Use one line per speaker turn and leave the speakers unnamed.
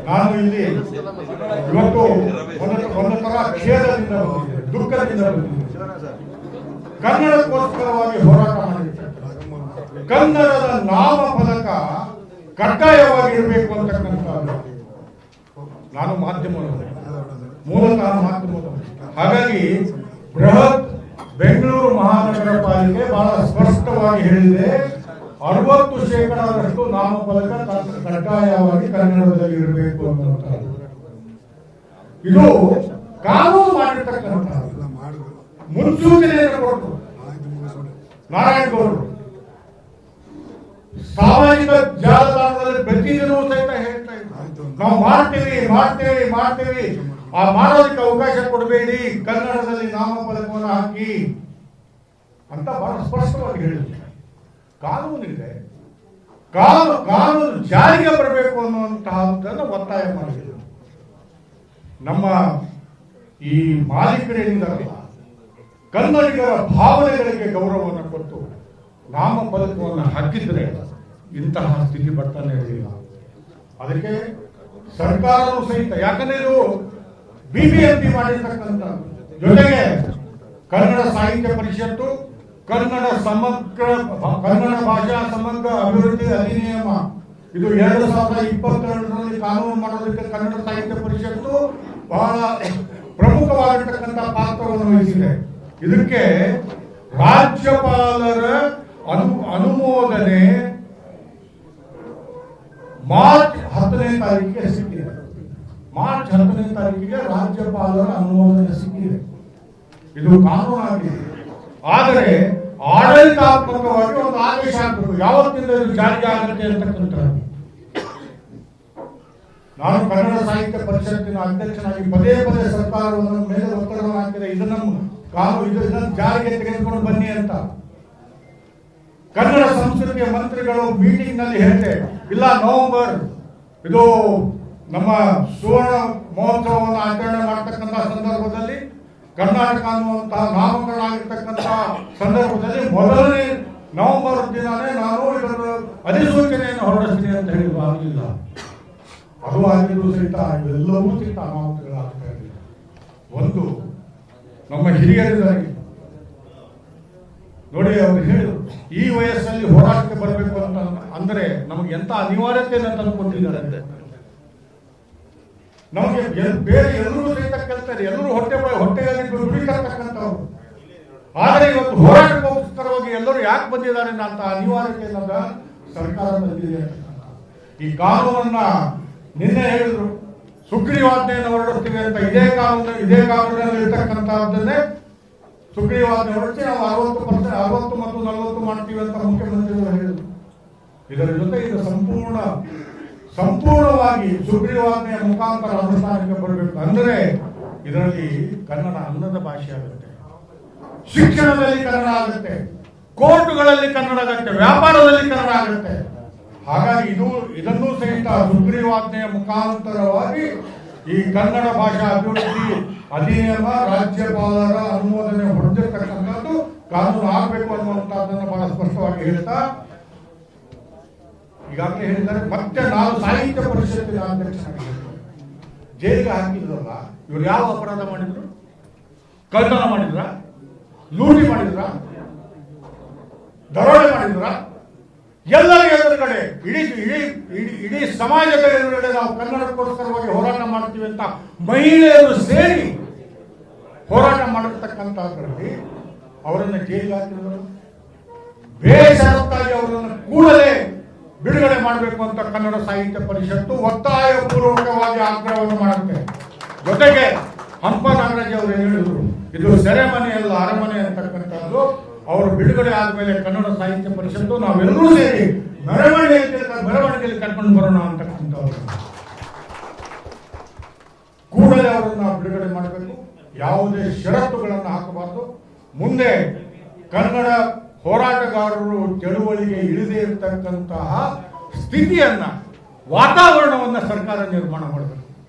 ನಾನು ಇಲ್ಲಿ ಇವತ್ತು ಒಂದು ತರ ಖೇದದಿಂದ ಬಂದಿದ್ದೆ, ದುಃಖದಿಂದ ಬಂದಿದ್ದೆ. ಕನ್ನಡಕ್ಕೋಸ್ಕರವಾಗಿ ಹೋರಾಟ ಮಾಡಿದ್ದೆ. ಕನ್ನಡದ ನಾಮಫಲಕ ಕಡ್ಡಾಯವಾಗಿರಬೇಕು ಅಂತಕ್ಕಂಥದ್ದು. ನಾನು ಮಾಧ್ಯಮದವನು, ಮೂಲತಃ ಮಾಧ್ಯಮದವನು. ಹಾಗಾಗಿ ಬೃಹತ್ ಬೆಂಗಳೂರು ಮಹಾನಗರ ಪಾಲಿಕೆ ಬಹಳ ಸ್ಪಷ್ಟವಾಗಿ ಹೇಳಿದೆ, 60% ನಾಮಫಲಕ ಕಡ್ಡಾಯವಾಗಿ ಕನ್ನಡದಲ್ಲಿ ಇರಬೇಕು ಅನ್ನುವಂಥದ್ದು. ಇದು ಕಾನೂನು ಮಾಡಿರ್ತಕ್ಕಂಥ ಮುನ್ಸೂಚನೆಯನ್ನು ಕೊಟ್ಟರು ನಾರಾಯಣಗೌಡರು. ಸಾಮಾಜಿಕ ಜಾಲತಾಣದಲ್ಲಿ ಪ್ರತಿದಿನವೂ ಸಹಿತ ಹೇಳ್ತಾ ಇದ್ರು, ನಾವು ಮಾಡ್ತೇವೆ, ಆ ಮಾಡೋದಕ್ಕೆ ಅವಕಾಶ ಕೊಡಬೇಡಿ, ಕನ್ನಡದಲ್ಲಿ ನಾಮಫಲಕವನ್ನು ಹಾಕಿ ಅಂತ ಬಹಳ ಸ್ಪಷ್ಟವಾಗಿ ಹೇಳಿದ್ರು. ಕಾನೂನಿದೆ, ಕಾನೂನು ಜಾರಿಗೆ ಬರಬೇಕು ಅನ್ನುವಂತಹದ್ದನ್ನು ಒತ್ತಾಯ ಮಾಡಿದ್ರು. ನಮ್ಮ ಈ ಮಾಲೀಕರೇನಿದಾರಲ್ಲ, ಕನ್ನಡಿಗರ ಭಾವನೆಗಳಿಗೆ ಗೌರವವನ್ನು ಕೊಟ್ಟು ನಾಮಫಲಕವನ್ನು ಹಾಕಿದ್ರೆ ಇಂತಹ ಸ್ಥಿತಿ ಬರ್ತಾನೆ ಇರಲಿಲ್ಲ. ಅದಕ್ಕೆ ಸರ್ಕಾರವೂ ಸಹಿತ, ಯಾಕಂದ್ರೆ ಇದು ಬಿಬಿಎಂಪಿ ಮಾಡಿರ್ತಕ್ಕಂಥ, ಜೊತೆಗೆ ಕನ್ನಡ ಸಾಹಿತ್ಯ ಪರಿಷತ್ತು, ಕನ್ನಡ ಭಾಷಾ ಸಮಗ್ರ ಅಭಿವೃದ್ಧಿ ಅಧಿನಿಯಮ, ಇದು 2022ರಲ್ಲಿ ಕಾನೂನು ಮಾಡೋದಕ್ಕೆ ಕನ್ನಡ ಸಾಹಿತ್ಯ ಪರಿಷತ್ತು ಬಹಳ ಪ್ರಮುಖವಾಗಿರ್ತಕ್ಕಂಥ ಪಾತ್ರವನ್ನು ವಹಿಸಿದೆ. ಇದಕ್ಕೆ ರಾಜ್ಯಪಾಲರ ಅನುಮೋದನೆ ಮಾರ್ಚ್ 10ನೇ ತಾರೀಕಿಗೆ ಸಿಕ್ಕಿದೆ. ಮಾರ್ಚ್ 10ನೇ ತಾರೀಕಿಗೆ ರಾಜ್ಯಪಾಲರ ಅನುಮೋದನೆ ಸಿಕ್ಕಿದೆ. ಇದು ಕಾನೂನಾಗಿದೆ. ಆದರೆ ಆಡಳಿತಾತ್ಮಕವಾಗಿ ಒಂದು ಆದೇಶ ಆಗಬೇಕು, ಯಾವತ್ತಿಂದ ಇದು ಜಾರಿಗೆ ಆಗುತ್ತೆ ಅಂತಕ್ಕಂಥದ್ದು. ನಾನು ಕನ್ನಡ ಸಾಹಿತ್ಯ ಪರಿಷತ್ತಿನ ಅಧ್ಯಕ್ಷನಾಗಿ ಪದೇ ಸರ್ಕಾರವನ್ನು ಮೇಲೆ ಒತ್ತಡವನ್ನು ಹಾಕಿದೆ, ಇದನ್ನು ಜಾರಿಗೆ ತೆಗೆದುಕೊಂಡು ಬನ್ನಿ ಅಂತ. ಕನ್ನಡ ಸಂಸ್ಕೃತಿಯ ಮಂತ್ರಿಗಳು ಮೀಟಿಂಗ್ ನಲ್ಲಿ ಹೇಳಿದೆ, ಇಲ್ಲ ನವೆಂಬರ್ ಇದು ನಮ್ಮ ಸುವರ್ಣ ಮಹೋತ್ಸವವನ್ನು ಆಚರಣೆ ಮಾಡತಕ್ಕಂಥ ಸಂದರ್ಭದಲ್ಲಿ, ಕರ್ನಾಟಕ ಅನ್ನುವಂತಹ ನಾಮಕರಣ ಆಗಿರ್ತಕ್ಕಂಥ ಸಂದರ್ಭದಲ್ಲಿ ಮೊದಲನೇ ನವೆಂಬರ್ ದಿನನೇ ನಾನು ಇದರ ಅಧಿಸೂಚನೆಯನ್ನು ಹೊರಡಿಸ್ತೀನಿ ಅಂತ ಹೇಳಿದ್ರು. ಆಗಲಿಲ್ಲ. ಅದು ಆಗಿದ್ದು ಸಹಿತ ಇವೆಲ್ಲವೂ ಸಹಿತ ಅನಾಹುತಗಳಾಗ್ತಾ ಇರಲಿಲ್ಲ. ಒಂದು ನಮ್ಮ ಹಿರಿಯರಿದ್ದಾರೆ ನೋಡಿ, ಅವರು ಹೇಳಿದ್ರು, ಈ ವಯಸ್ಸಲ್ಲಿ ಹೋರಾಟಕ್ಕೆ ಬರಬೇಕು ಅಂತ ಅಂದ್ರೆ ನಮಗೆ ಎಂತ ಅನಿವಾರ್ಯತೆಯನ್ನು ತಂದುಕೊಟ್ಟಿದ್ದಾರೆ. ನಮಗೆ ಬೇರೆ ಎಲ್ಲರೂ ಸಹಿತ ಕೇಳ್ತಾರೆ, ಎಲ್ಲರೂ ಹೊಟ್ಟೆಗಾಗಿ ದುಡಿತಕ್ಕಂಥವ್ರು. ಆದರೆ ಇವತ್ತು ಹೋರಾಟಕ್ಕೋಸ್ಕರವಾಗಿ ಎಲ್ಲರೂ ಯಾಕೆ ಬಂದಿದ್ದಾರೆ ಅಂತ ಅನಿವಾರ್ಯತೆಯಿಂದ ಸರ್ಕಾರ ಬಂದಿದೆ. ಈ ಕಾನೂನನ್ನ ನಿನ್ನೆ ಹೇಳಿದ್ರು, ಸುಗ್ರೀವಾಜ್ಞೆಯನ್ನು ಹೊರಡಿಸ್ತೀವಿ ಅಂತ. ಇದೇ ಕಾನೂನಲ್ಲಿ ಇರ್ತಕ್ಕಂಥದ್ದನ್ನೇ ಸುಗ್ರೀವಾಜ್ಞೆ ಹೊರಡಿಸಿ ನಾವು 60% ಮತ್ತು 40 ಮಾಡ್ತೀವಿ ಅಂತ ಮುಖ್ಯಮಂತ್ರಿಗಳು ಹೇಳಿದ್ರು. ಇದರ ಜೊತೆ ಇದು ಸಂಪೂರ್ಣವಾಗಿ ಸುಗ್ರೀವಾಜ್ಞೆಯ ಮುಖಾಂತರ ಅನುಷ್ಠಾನಕ್ಕೆ ಬರಬೇಕು. ಅಂದರೆ ಇದರಲ್ಲಿ ಕನ್ನಡ ಅನ್ನದ ಭಾಷೆ ಆಗುತ್ತೆ, ಶಿಕ್ಷಣದಲ್ಲಿ ಕನ್ನಡ ಆಗುತ್ತೆ, ಕೋರ್ಟುಗಳಲ್ಲಿ ಕನ್ನಡ ಆಗುತ್ತೆ, ವ್ಯಾಪಾರದಲ್ಲಿ ಕನ್ನಡ ಆಗುತ್ತೆ. ಹಾಗಾಗಿ ಇದನ್ನು ಸಹಿತ ಸುಗ್ರೀವಾಜ್ಞೆಯ ಮುಖಾಂತರವಾಗಿ ಈ ಕನ್ನಡ ಭಾಷಾ ಅಭಿವೃದ್ಧಿ ಅಧಿನಿಯಮ ರಾಜ್ಯಪಾಲರ ಅನುಮೋದನೆ ಹೊಂದಿರತಕ್ಕಂಥದ್ದು ಕಾನೂನು ಆಗಬೇಕು ಅನ್ನುವಂಥದ್ದನ್ನು ಬಹಳ ಸ್ಪಷ್ಟವಾಗಿ ಹೇಳ್ತಾ, ಈಗಾಗಲೇ ಹೇಳಿದ್ದಾರೆ. ಮತ್ತೆ ನಾನು ಸಾಹಿತ್ಯ ಪರಿಷತ್ತಿನ ಅಧ್ಯಕ್ಷನಾಗಿ ಜೈಲಿಗೆ ಹಾಕಿದ್ರಲ್ಲ, ಇವರು ಯಾವ ಅಪರಾಧ ಮಾಡಿದ್ರು? ಕಳ್ಳತನ ಮಾಡಿದ್ರ? ಲೂಟಿ ಮಾಡಿದ್ರ? ದರೋಡೆ ಮಾಡಿದ್ರ? ಎಲ್ಲರ ಎದುರುಗಡೆ ಇಡೀ ಸಮಾಜದ ಎದುರುಗಡೆ ನಾವು ಕನ್ನಡಕ್ಕೋಸ್ಕರವಾಗಿ ಹೋರಾಟ ಮಾಡ್ತೀವಿ ಅಂತ ಮಹಿಳೆಯರು ಸೇರಿ ಹೋರಾಟ ಮಾಡಿರ್ತಕ್ಕಂಥದ್ರಲ್ಲಿ ಅವರನ್ನು ಜೈಲಿಗೆ ಹಾಕಿದ್ರು. ಬೇಷರತ್ತಾಗಿ ಅವರನ್ನು ಕೂಡಲೇ ಬಿಡುಗಡೆ ಮಾಡಬೇಕು ಅಂತ ಕನ್ನಡ ಸಾಹಿತ್ಯ ಪರಿಷತ್ತು ಒತ್ತಾಯ ಪೂರ್ವಕವಾಗಿ ಆಗ್ರಹವನ್ನು ಮಾಡುತ್ತೆ. ಜೊತೆಗೆ ಹಂಪ ನಾಗರಾಜ್ ಅವರು ಹೇಳಿದ್ರು, ಇದು ಸೆರೆಮನೆಯಲ್ಲ ಅರಮನೆ ಅಂತಕ್ಕಂಥದ್ದು. ಅವರು ಬಿಡುಗಡೆ ಆದ್ಮೇಲೆ ಕನ್ನಡ ಸಾಹಿತ್ಯ ಪರಿಷತ್ತು ನಾವೆಲ್ಲರೂ ಸೇರಿ ಮೆರವಣಿಗೆಯಲ್ಲಿ ಕರ್ಕೊಂಡು ಬರೋಣ ಅಂತಕ್ಕಂಥವ್ರು. ಕೂಡಲೇ ಅವರನ್ನು ಬಿಡುಗಡೆ ಮಾಡಬೇಕು, ಯಾವುದೇ ಷರತ್ತುಗಳನ್ನು ಹಾಕಬಾರದು. ಮುಂದೆ ಕನ್ನಡ ಹೋರಾಟಗಾರರು ಚಳುವಳಿಗೆ ಇಳಿದೇ ಇರತಕ್ಕಂತಹ ಸ್ಥಿತಿಯನ್ನ, ವಾತಾವರಣವನ್ನ ಸರ್ಕಾರ ನಿರ್ಮಾಣ ಮಾಡಬೇಕು.